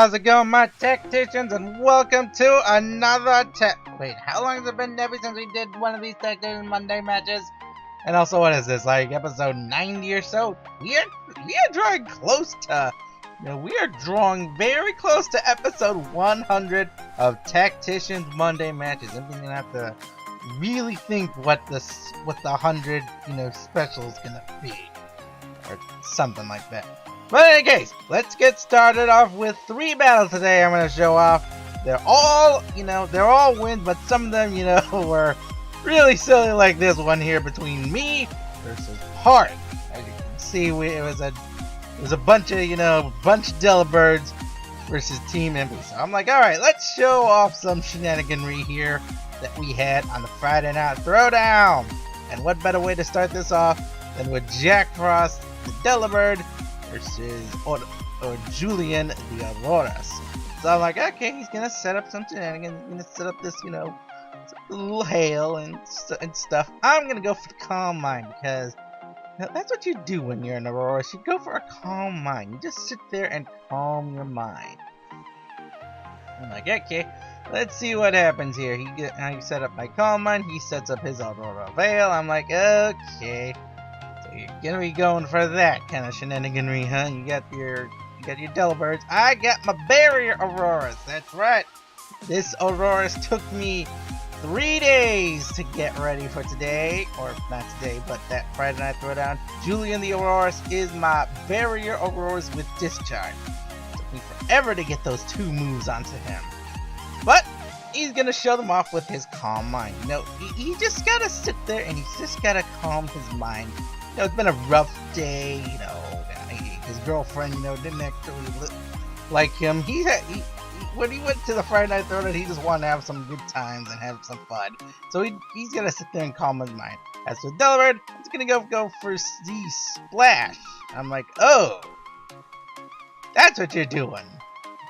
How's it going, my Tacticians, and welcome to another Wait, how long has it been ever since we did one of these Tactician Monday matches? And also, what is this, like episode 90 or so? We are drawing close to, we are drawing very close to episode 100 of Tacticians Monday matches. I'm gonna have to really think what the 100, special is gonna be, or something like that. But in any case, let's get started off with 3 battles today. I'm going to show off. They're all, they're all wins, but some of them, were really silly, like this one here between me versus Hart. As you can see, it was a bunch of bunch of Delibirds versus Team MP. So I'm like, all right, let's show off some shenaniganry here that we had on the Friday Night Throwdown. And what better way to start this off than with Jack Frost, the Delibird, versus or Julian the Auroras. So I'm like, okay, he's gonna set up some shenanigans. He's gonna set up this, little hail and stuff. I'm gonna go for the calm mind because that's what you do when you're an Auroras. You go for a calm mind. You just sit there and calm your mind. I'm like, okay, let's see what happens here. I set up my calm mind. He sets up his Aurora Veil. I'm like, okay. You're gonna be going for that kind of shenaniganry, huh? You got your Delibirds. I got my barrier Auroras. That's right. This Auroras took me 3 days to get ready for today, or not today, but that Friday Night Throwdown. Julian the Auroras is my barrier Auroras with discharge. It took me forever to get those 2 moves onto him, but he's gonna show them off with his calm mind. He just gotta sit there and he's just gotta calm his mind. It's been a rough day, his girlfriend, didn't actually like him. When he went to the Friday Night Throwdown, he just wanted to have some good times and have some fun. So he's gonna sit there and calm his mind. As for Delibird, he's gonna go for the Splash. I'm like, oh, that's what you're doing.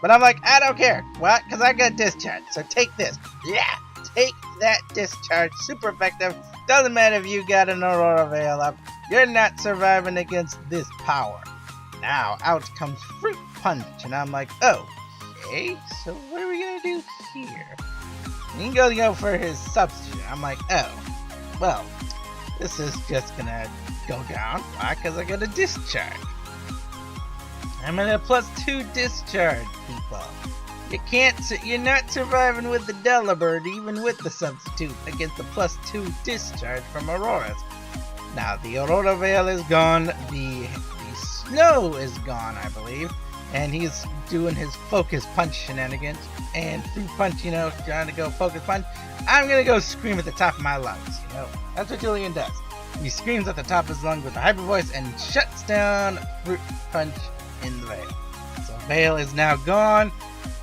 But I'm like, I don't care. What? Because I got discharge. So take this. Yeah, take that discharge. Super effective. Doesn't matter if you got an Aurora Veil up. You're not surviving against this power. Now, out comes Fruit Punch. And I'm like, oh, okay. So what are we going to do here? And he can go for his substitute. I'm like, oh, well, this is just going to go down. Why? Because I got a discharge. I'm at a +2 discharge, people. You're not surviving with the Delibird, even with the substitute, against the +2 discharge from Auroras. Now, the Aurora Veil is gone, the snow is gone, I believe, and he's doing his Focus Punch shenanigans, and Fruit Punch, trying to go Focus Punch. I'm gonna go scream at the top of my lungs, That's what Julian does. He screams at the top of his lungs with a hyper voice and shuts down Fruit Punch in the Veil. So Veil is now gone.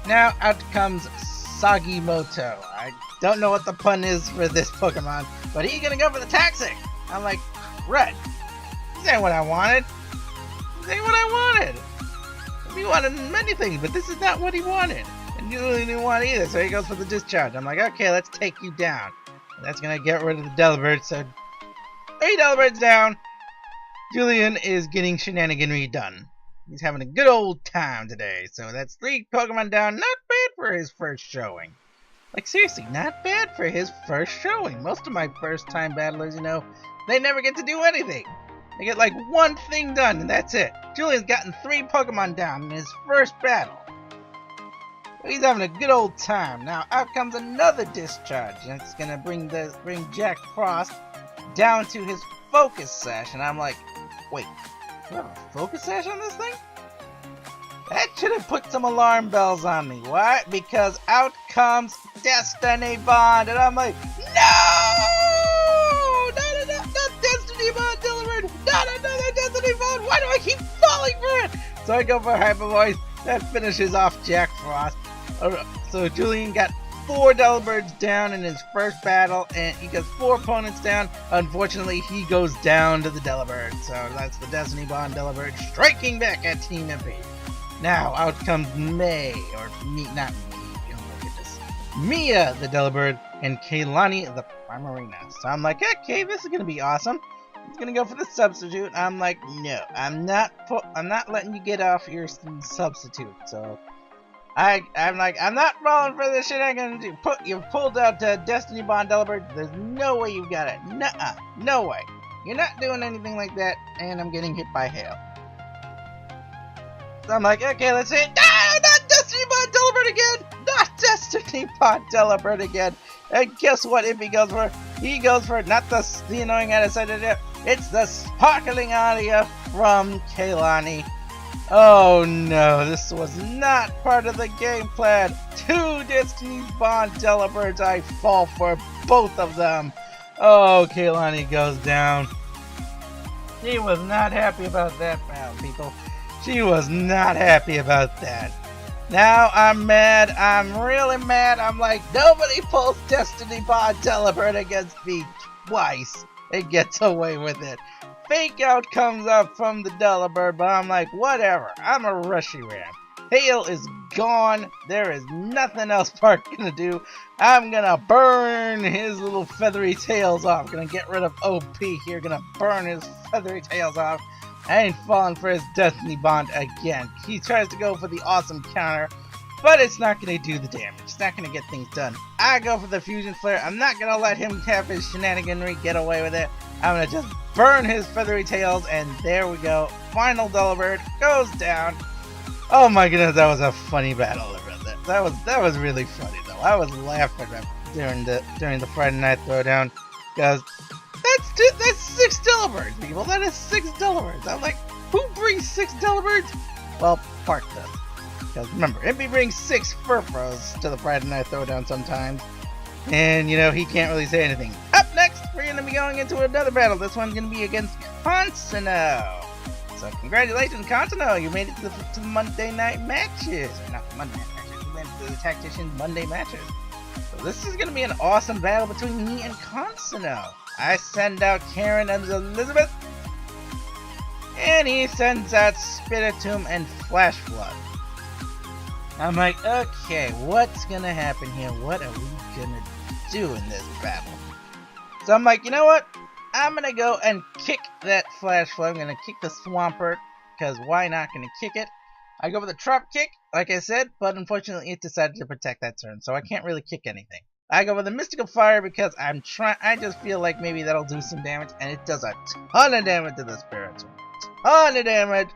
Now out comes Sagimoto. I don't know what the pun is for this Pokemon, but he's gonna go for the Toxic. I'm like, Red, this ain't what I wanted. This ain't what I wanted. He wanted many things, but this is not what he wanted. And Julian didn't want it either, so he goes for the Discharge. I'm like, okay, let's take you down. And that's gonna get rid of the Delibird. So 3 Delibirds down. Julian is getting shenaniganry done. He's having a good old time today. So that's 3 Pokemon down. Not bad for his first showing. Like, seriously, not bad for his first showing. Most of my first time battlers, they never get to do anything. They get like 1 thing done and that's it. Julian's gotten 3 Pokemon down in his first battle. He's having a good old time. Now out comes another discharge. And it's gonna bring Jack Frost down to his Focus Sash. And I'm like, wait. You have a Focus Sash on this thing? That should have put some alarm bells on me. Why? Because out comes Destiny Bond. And I'm like, no! Not Destiny Bond, Delibird! Not another Destiny Bond! Why do I keep falling for it? So I go for Hyper Voice. That finishes off Jack Frost. So Julian got 4 Delibirds down in his first battle, and he got 4 opponents down. Unfortunately, he goes down to the Delibird. So that's the Destiny Bond Delibird striking back at Team MP. Now out comes Mia the Delibird, and Kaylani the Primarina. So I'm like, okay, this is gonna be awesome. He's gonna go for the substitute. I'm like, no, I'm not letting you get off your substitute. So I'm like, I'm not falling for this shit. I'm gonna do. You've pulled out Destiny Bond Delibird. There's no way you've got it. Nuh-uh. No way. You're not doing anything like that. And I'm getting hit by hail. So I'm like, okay, let's see. No, not Destiny Bond Delibird again. Not Destiny Bond Delibird again. And guess what? If he goes for not the annoying Adesanya. It's the sparkling Aria from Kaylani. Oh no, this was not part of the game plan. 2 Destiny Bond Delibirds, I fall for both of them. Oh, Kaylani goes down. She was not happy about that battle, people. She was not happy about that. Now I'm mad. I'm really mad. I'm like, nobody pulls Destiny Bond Delibird against me twice and gets away with it. Fake out comes up from the Delibird, but I'm like, whatever. I'm a Reshiram. Hail is gone. There is nothing else Park gonna do. I'm gonna burn his little feathery tails off. Gonna get rid of OP here. Gonna burn his feathery tails off. I ain't falling for his Destiny Bond again. He tries to go for the awesome counter, but it's not gonna do the damage. It's not gonna get things done. I go for the Fusion Flare. I'm not gonna let him have his shenaniganry get away with it. I'm gonna just burn his feathery tails, and there we go. Final Delibird goes down. Oh my goodness, that was a funny battle. That was really funny though. I was laughing during the Friday Night Throwdown because that's 6 Delibirds, people. That is 6 Delibirds. I'm like, who brings 6 Delibirds? Well, Park does. Because remember, Impy brings 6 Furfros to the Friday Night Throwdown sometimes. And, you know, he can't really say anything. Up next, we're going to be going into another battle. This one's going to be against Konsuno. So, congratulations, Konsuno. You made it to the Monday night matches. Or not the Monday night matches. You made it to the Tacticians Monday matches. So, this is going to be an awesome battle between me and Konsuno. I send out Karen and Elizabeth. And he sends out Spiritomb and Flash Flood. I'm like, okay, what's gonna happen here? What are we gonna do in this battle? So I'm like, you know what? I'm gonna go and kick that Flash Flood. I'm gonna kick the Swampert, because why not? Gonna kick it. I go for the Drop Kick, like I said, but unfortunately it decided to protect that turn, so I can't really kick anything. I go for the Mystical Fire because I just feel like maybe that'll do some damage, and it does a ton of damage to the Spiritomb. Ton of damage!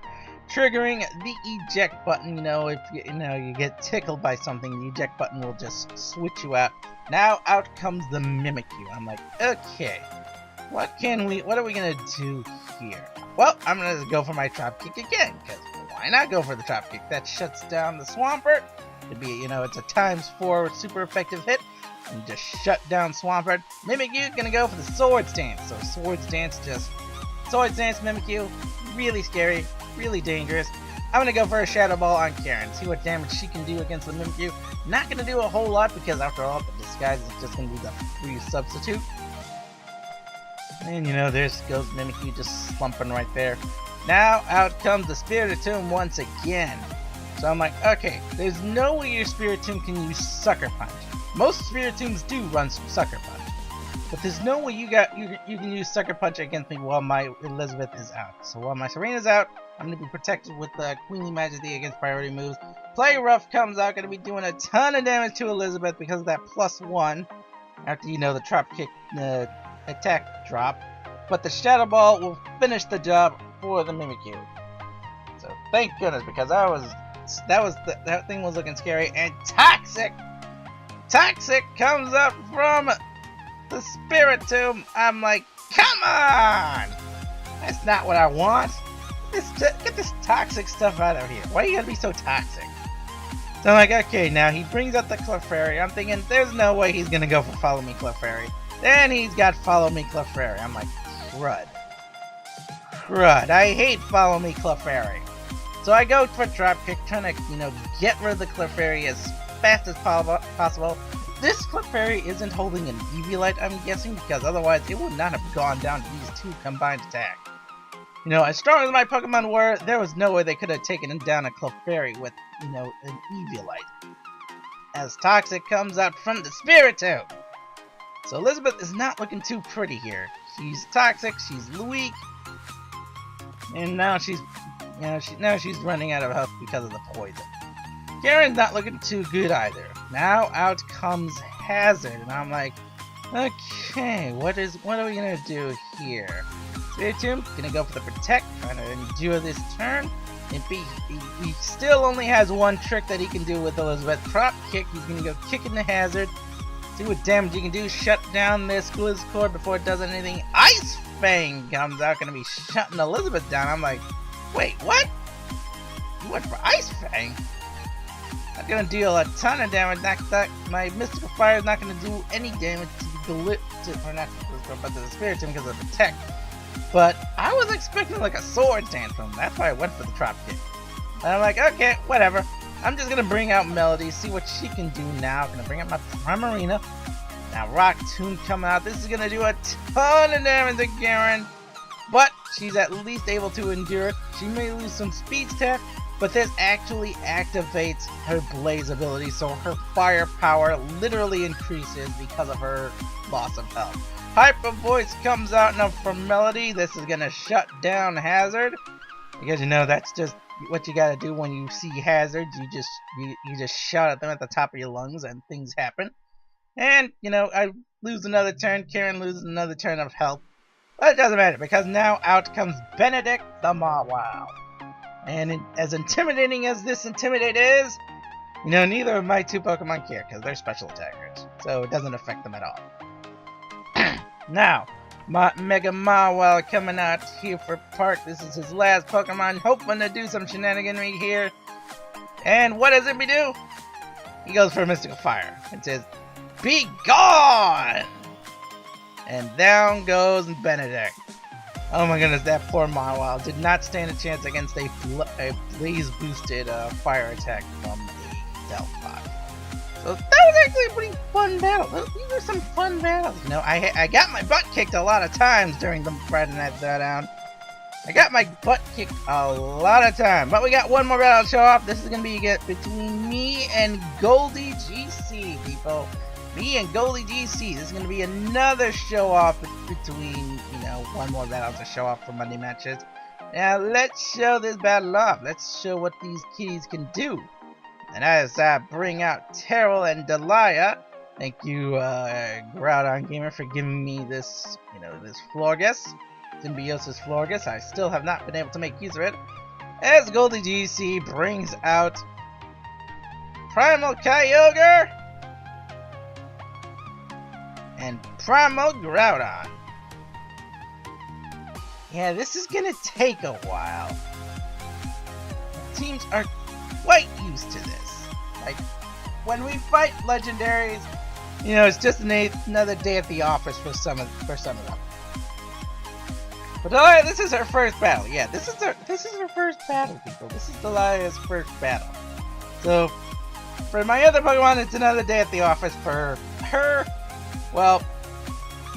Triggering the eject button. You know, if you get tickled by something, the eject button will just switch you out. Now out comes the Mimikyu. I'm like, okay, what are we gonna do here? Well, I'm gonna go for my Drop Kick again, because why not go for the Drop Kick? That shuts down the Swampert. It'd be, it's a ×4 super effective hit, and just shut down Swampert. Mimikyu gonna go for the Swords Dance. So Swords Dance Mimikyu, really scary. Really dangerous. I'm gonna go for a Shadow Ball on Karen. See what damage she can do against the Mimikyu. Not gonna do a whole lot because after all, the disguise is just gonna be the free substitute. And there goes Mimikyu just slumping right there. Now out comes the Spiritomb once again. So I'm like, okay, there's no way your Spiritomb can use Sucker Punch. Most Spiritombs do run some Sucker Punch. But there's no way you can use Sucker Punch against me while my Elizabeth is out. So while my Serena's out, I'm going to be protected with the Queenly Majesty against priority moves. Play Rough comes out, going to be doing a ton of damage to Elizabeth because of that +1. After, the Drop Kick attack drop. But the Shadow Ball will finish the job for the Mimikyu. So thank goodness, because that thing was looking scary. And Toxic comes up from the Spiritomb. I'm like, come on! That's not what I want. Get this toxic stuff out of here. Why you gotta be so toxic? So I'm like, okay, now he brings up the Clefairy. I'm thinking, there's no way he's gonna go for Follow Me Clefairy. Then he's got Follow Me Clefairy. I'm like, crud. I hate Follow Me Clefairy. So I go for Drop Kick, trying to, get rid of the Clefairy as fast as possible. This Clefairy isn't holding an Eviolite, I'm guessing, because otherwise it would not have gone down to these 2 combined attacks. As strong as my Pokemon were, there was no way they could have taken down a Clefairy with, an Eviolite. As Toxic comes out from the Spiritomb. So Elizabeth is not looking too pretty here. She's toxic, she's weak, and now she's running out of health because of the poison. Garen's not looking too good either. Now out comes Hazard, and I'm like, okay, what are we gonna do here? Spirit Tomb, gonna go for the Protect, trying to endure this turn. He still only has one trick that he can do with Elizabeth. Drop Kick, he's gonna go kick into Hazard. See what damage you can do, shut down this Blizzcord before it does anything. Ice Fang comes out, gonna be shutting Elizabeth down. I'm like, wait, what? You went for Ice Fang? Not gonna deal a ton of damage. My Mystical Fire is not gonna do any damage to the Spirit Tomb because of the Protect. But I was expecting like a sword tantrum. That's why I went for the drop kick. And I'm like, okay, whatever. I'm just gonna bring out Melody, see what she can do now. Gonna bring out my Primarina. Now Rock Tomb coming out. This is gonna do a ton of damage to Garen, but she's at least able to endure it. She may lose some speed stat, but this actually activates her Blaze ability, so her fire power literally increases because of her loss of health. Hyper Voice comes out now from Melody. This is gonna shut down Hazard, because you know that's just what you gotta do when you see hazards. You just shout at them at the top of your lungs and things happen. And you know, I lose another turn, Karen loses another turn of health, but it doesn't matter because now out comes Benedict the Mawile. And as intimidating as this Intimidate is, you know, neither of my two Pokemon care because they're special attackers, so it doesn't affect them at all. Now, Mega Mawile coming out here for Park. This is his last Pokemon, hoping to do some shenaniganry here. And what does it do? He goes for a Mystical Fire. It says, "Be gone!" And down goes Benedict. Oh my goodness, that poor Mawile did not stand a chance against a Blaze boosted fire attack from the Delphi. So that was actually a pretty fun battle. These are some fun battles. You know, I got my butt kicked a lot of times during the Friday Night Throwdown. I got my butt kicked a lot of times. But we got one more battle to show off. This is going to be between me and GoldieGC, people. Me and GoldieGC. This is going to be another show off between, you know, one more battle to show off for Monday matches. Now, let's show this battle off. Let's show what these kitties can do. And as I bring out Terrell and Delia, thank you, Groudon Gamer, for giving me this, you know, this Florges, Symbiosis Florges. I still have not been able to make use of it. As GoldieGC brings out Primal Kyogre and Primal Groudon. Yeah, this is gonna take a while. Teams are quite used to this. Like, when we fight legendaries, you know, it's just another day at the office for some of them. But Delia, this is her first battle. Yeah, this is her first battle, people. This is Delia's first battle. So, for my other Pokemon, it's another day at the office. For her, well,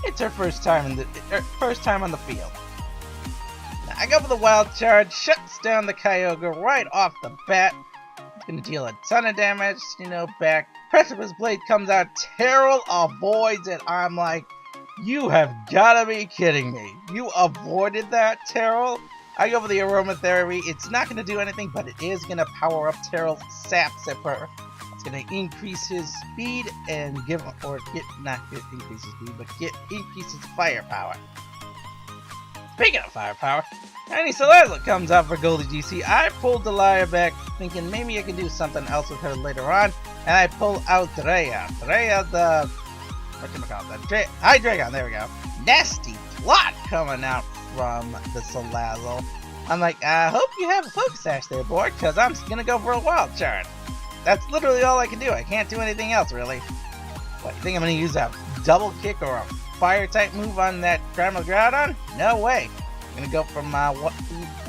it's her first time on the field. Now, I go for the Wild Charge, shuts down the Kyogre right off the bat. Gonna deal a ton of damage, you know, back. Precipice Blade comes out, Terrell avoids it. I'm like, you have gotta be kidding me. You avoided that, Terrell? I go for the Aromatherapy. It's not gonna do anything, but it is gonna power up Terrell's Sap Sipper. It's gonna increase his speed and increase his firepower. Speaking of firepower, Tiny Salazzle comes out for GoldieGC. I pulled Delia back, thinking maybe I can do something else with her later on, and I pull out Drea. Drea, the Hydreigon, there we go. Nasty Plot coming out from the Salazzle. I'm like, I hope you have a Focus Sash there, boy, because I'm gonna go for a Wild Charge. That's literally all I can do. I can't do anything else, really. What, you think I'm gonna use a double kick or a fire type move on that Primal Groudon? No way. I'm gonna go for my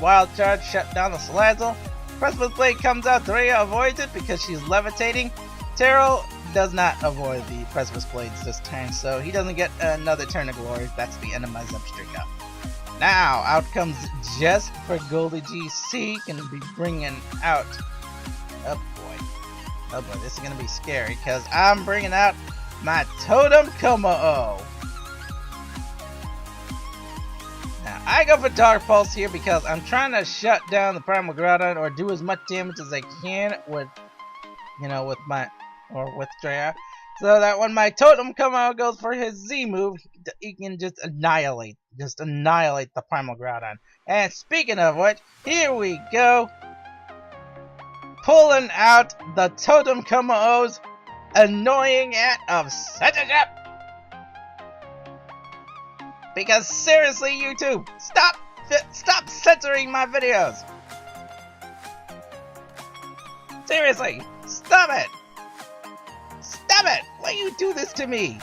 Wild Charge, shut down the Salazzle. Precipice Blade comes out, Drea avoids it because she's levitating. Terrell does not avoid the Precipice Blades this turn, so he doesn't get another turn of glory. That's the end of my Zepstrika. Now, out comes Jess for GoldieGC, gonna be bringing out, oh boy, this is gonna be scary, because I'm bringing out my Totem kommo-o. Now, I go for Dark Pulse here because I'm trying to shut down the Primal Groudon or do as much damage as I can with you know, with Drea. So that when my totem kommo-o goes for his Z move, he can just annihilate the Primal Groudon. And speaking of which, here we go. Pulling out the totem kommo-o's annoying of censorship. Because seriously, YouTube, stop censoring my videos. Seriously, stop it. Stop it! Why you do this to me?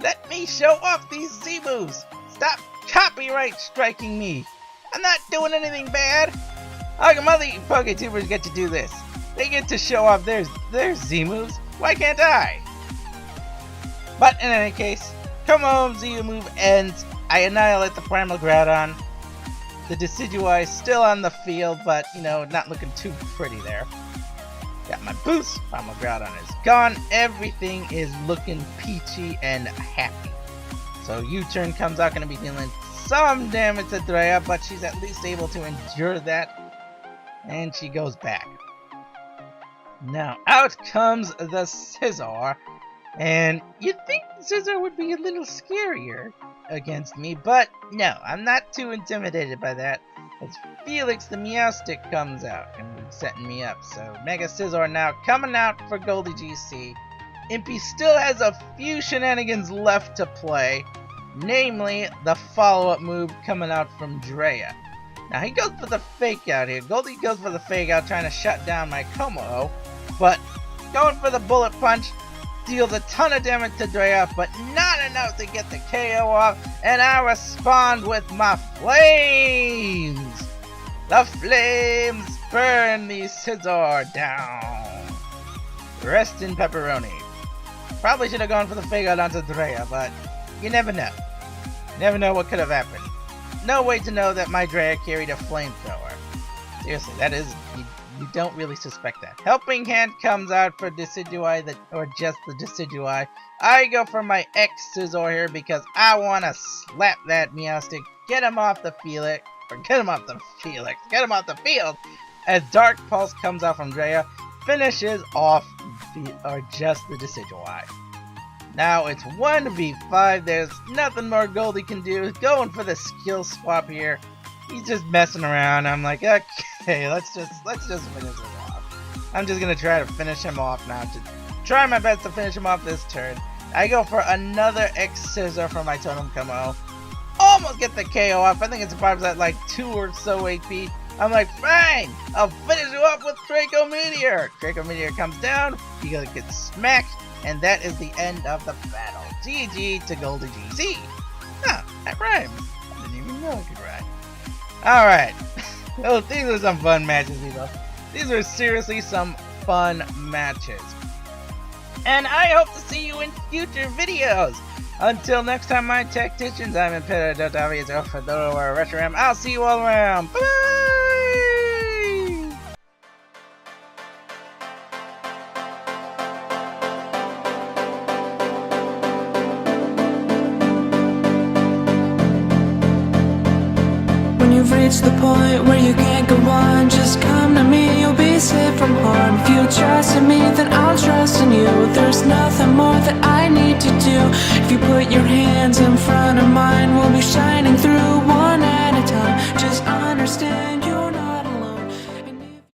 Let me show off these Z moves! Stop copyright striking me! I'm not doing anything bad! How come other PokeTubers get to do this? They get to show off their Z moves. Why can't I? But in any case, kommo-o Z move ends. I annihilate the Primal Groudon. The Decidueye is still on the field, but you know, not looking too pretty there. Got my boost, Primal Groudon is gone, everything is looking peachy and happy. So U-turn comes out, going to be dealing some damage to Drea, but she's at least able to endure that, and she goes back. Now out comes the Scizor, and you'd think the Scizor would be a little scarier against me, but no, I'm not too intimidated by that. As Felix the Meowstic comes out and setting me up. So Mega Scizor now coming out for GoldieGC. Impy still has a few shenanigans left to play, namely the follow-up move coming out from Drea. Now he goes for the fake out here. Goldie goes for the fake out, trying to shut down my kommo-o, but going for the bullet punch deals a ton of damage to Drea, but not enough to get the KO off, and I respond with my flames! The flames burn the Scizor down! Rest in pepperoni. Probably should have gone for the fake out onto Drea, but you never know. You never know what could have happened. No way to know that my Drea carried a flamethrower. Seriously, that is... You don't really suspect that. Helping Hand comes out for Decidueye, or just the Decidueye. I go for my X-Scizor here because I want to slap that Meowstic, get him off the field, get him off the field, as Dark Pulse comes out from Drea, finishes off just the Decidueye. Now it's 1v5, there's nothing more Goldie can do, going for the skill swap here. He's just messing around. I'm like, okay, let's just finish him off. I'm just gonna try to finish him off now. To try my best to finish him off this turn. I go for another X-Scizor for my totem kommo-o. Almost get the KO off. I think it's probably at like 2 or so HP. I'm like, fine, I'll finish you off with Draco Meteor. Draco Meteor comes down. He gets smacked, and that is the end of the battle. GG to GoldieGC. Huh, that rhymes. I didn't even know it could rhyme. Alright, oh, these are some fun matches, people. These are seriously some fun matches. And I hope to see you in future videos. Until next time, my Tacticians, I'm in Pedro Fedora Retram. I'll see you all around. Bye! You've reached the point where you can't go on. Just come to me, you'll be safe from harm. If you trust in me, then I'll trust in you. There's nothing more that I need to do. If you put your hands in front of mine, we'll be shining through one at a time. Just understand